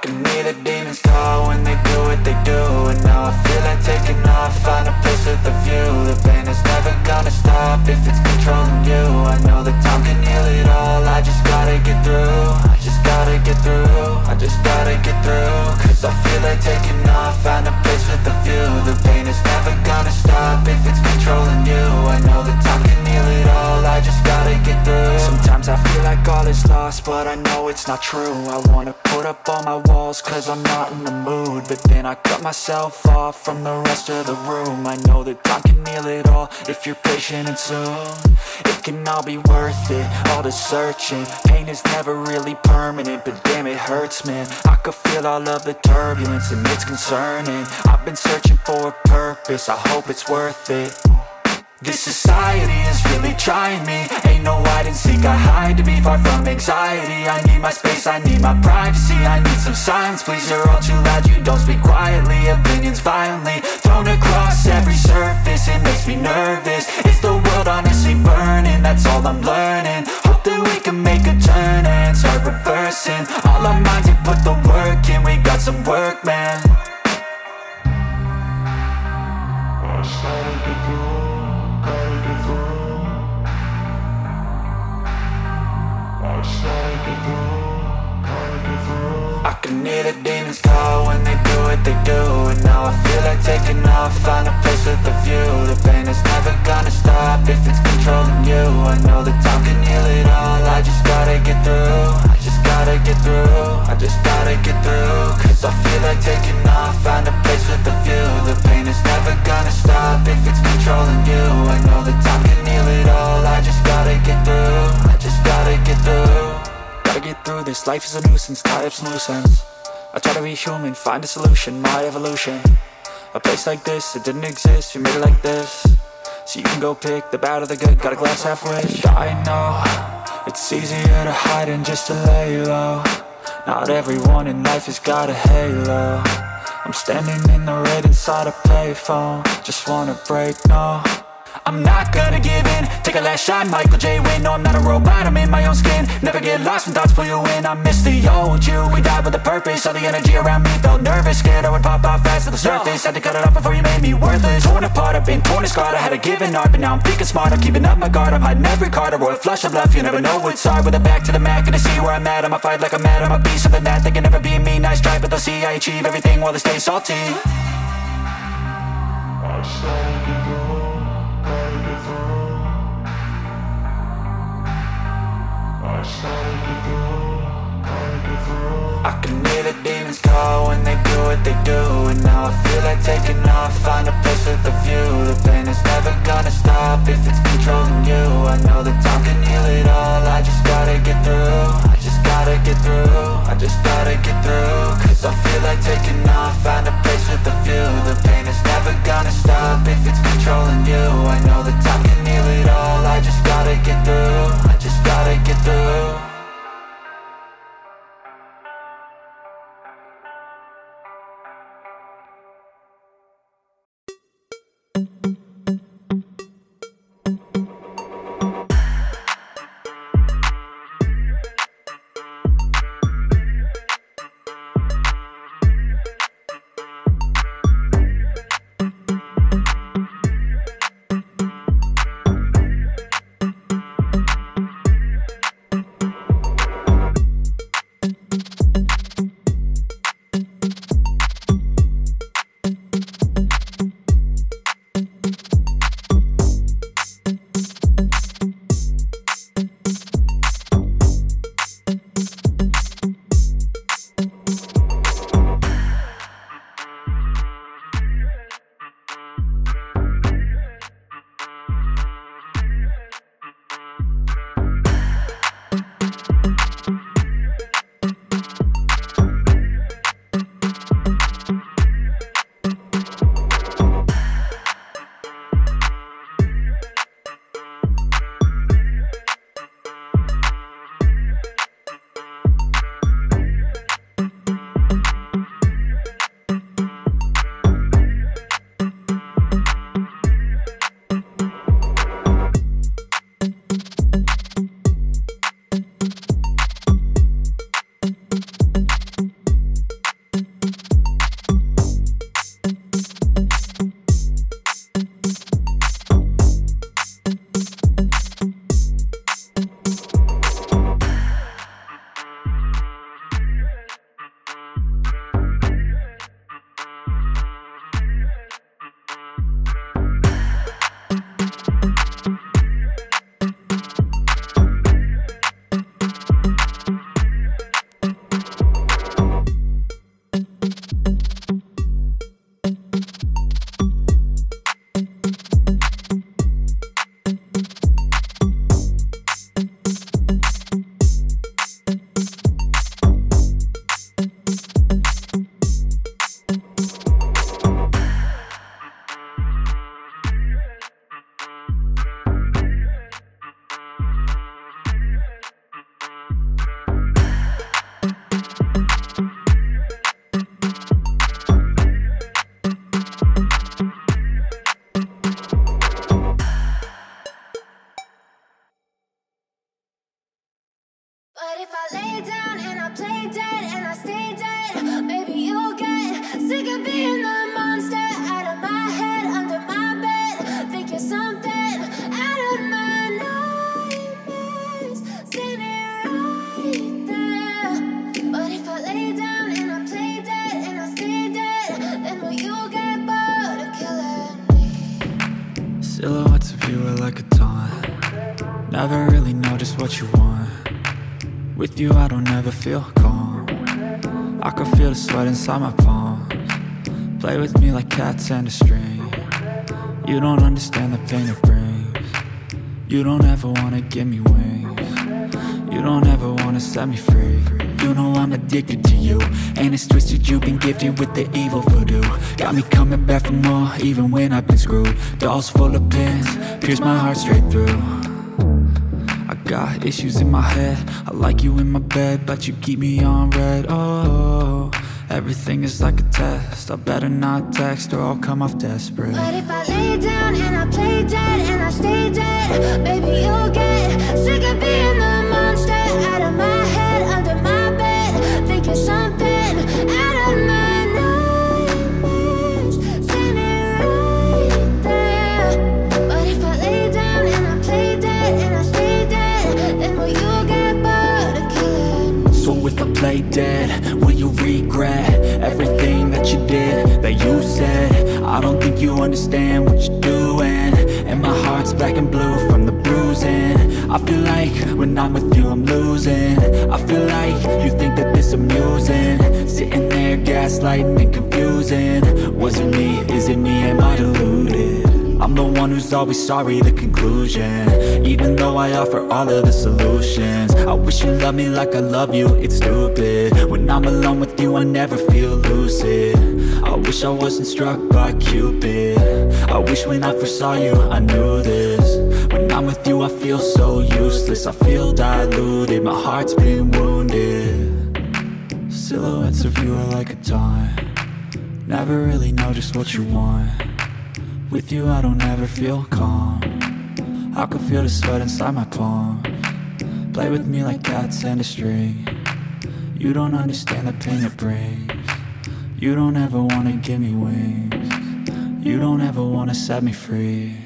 can hear the demons call when they do what they do. And now I feel like taking off, find a place with a view. The pain is never gonna stop if it's controlling you. I know that time can heal it all, I just gotta get through. I just gotta get through, I just gotta get through. Cause I feel like taking off, find a place with a view. The pain is never gonna stop if it's controlling you. I know that time can heal it all, I just gotta get through. Sometimes I feel like all is lost, but I know it's not true. I wanna put up all my walls cause I'm not in the mood, but then I cut myself off from the rest of the room. I know that time can heal it all if you're patient and soon it can all be worth it, all the searching. Pain is never really permanent, but damn it hurts, man. I could feel all of the turbulence and it's concerning. I've been searching for a purpose, I hope it's worth it. This society is really trying me. Ain't no hide and seek, I hide to be far from anxiety. I need my space, I need my privacy. I need some silence, please, you're all too loud. You don't speak quietly, opinions violently thrown across every surface. It makes me nervous, it's the world honestly burning. That's all I'm learning, hope that we can make a turn and start reversing. All our minds and put the work in, we got some work, man. I can hear the demons call when they do what they do. And now I feel like taking off, find a place with a view. The pain is never gonna stop if it's controlling you. I know that time can heal it all, I just gotta get through. I just gotta get through, I just gotta get through. Cause I feel like taking off, find a place with a view. The pain is never gonna stop if it's controlling you. I know that time can heal it all, I just gotta get through. I just gotta get through. Gotta get through this, life is a nuisance, tie up some loose ends. I try to be human, find a solution, my evolution. A place like this, it didn't exist, we made it like this. So you can go pick the bad or the good, got a glass half rich. I know, it's easier to hide than just to lay low. Not everyone in life has got a halo. I'm standing in the red inside a payphone, just wanna break, no. I'm not gonna give in, take a last shot, Michael J. Win. No, I'm not a robot, I'm in my own skin. Never get lost when thoughts pull you in. I miss the old you, we died with a purpose. All the energy around me felt nervous, scared I would pop off fast to the surface. Had to cut it off before you made me worthless. Torn apart, I've been torn and scarred. I had a given art, but now I'm thinking smart. I'm keeping up my guard, I'm hiding every card. A royal flush of left, you never know what's hard. With a back to the mat, gonna see where I'm at. I'ma fight like I'm mad, I'ma be something that they can never be me. Nice try, but they'll see I achieve everything while they stay salty. I can hear the demons call when they do what they do. And now I feel like taking off, find a place with a view. The pain is never gonna stop if it's controlling you. I know that time can heal it all, I just gotta get through. I just gotta get through, I just gotta get through. Cause I feel like taking off, find a place with a view. The pain is never gonna stop if it's controlling you. I know that time can heal it all, I just gotta get through. I just gotta get through. Silhouettes of you are like a taunt. Never really know just what you want. With you I don't ever feel calm. I can feel the sweat inside my palms. Play with me like cats and a string. You don't understand the pain it brings. You don't ever wanna give me wings. You don't ever wanna set me free. You know I'm addicted to you, and it's twisted, you've been gifted with the evil voodoo. Got me coming back for more, even when I've been screwed. Dolls full of pins, pierce my heart straight through. I got issues in my head, I like you in my bed, but you keep me on red. Oh, everything is like a test, I better not text or I'll come off desperate. But if I lay down and I play dead and I stay dead, baby you'll get sick of being the monster out of my head, under my bed, thinking something out of my nightmares, standing right there. But if I lay down and I play dead and I stay dead, then will you get bored of killing me? So if I play dead, will you regret everything that you did, that you said? I don't think you understand what you're doing, and my heart's black and blue from the bruising. I feel like when I'm with you I'm losing. I feel like you think that this amusing, sitting there gaslighting and confusing. Was it me? Is it me? Am I deluded? I'm the one who's always sorry, the conclusion, even though I offer all of the solutions. I wish you loved me like I love you, it's stupid. When I'm alone with you I never feel lucid. I wish I wasn't struck by Cupid. I wish when I first saw you I knew this. When I'm with you I feel so useless, I feel diluted, my heart's been wounded. Silhouettes of you are like a taunt. Never really know just what you want. With you I don't ever feel calm. I can feel the sweat inside my palms. Play with me like cats and a string. You don't understand the pain it brings. You don't ever wanna give me wings. You don't ever wanna set me free.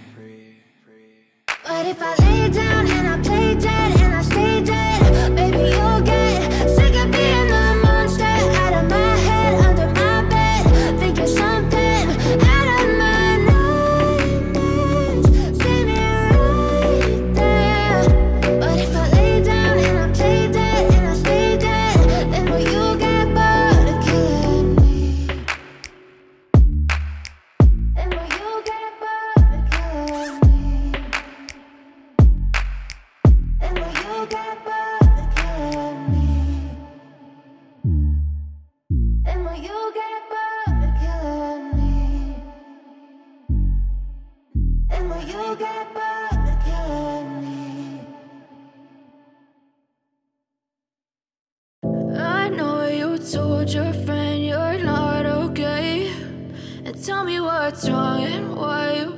But if I lay down and I play dead and I stay dead, baby you'll get sick of being the monster out of my head, under my bed, thinking something out of my nightmares, standing right there. But if I lay down and I play dead and I stay dead, then will you get bored of killing me? Then will you get bored of killing me? And will you get bored of killing me? And will you get bored of killing me? And will you get bored of killing me? I know you told your friend you're not okay, and tell me what's wrong and why you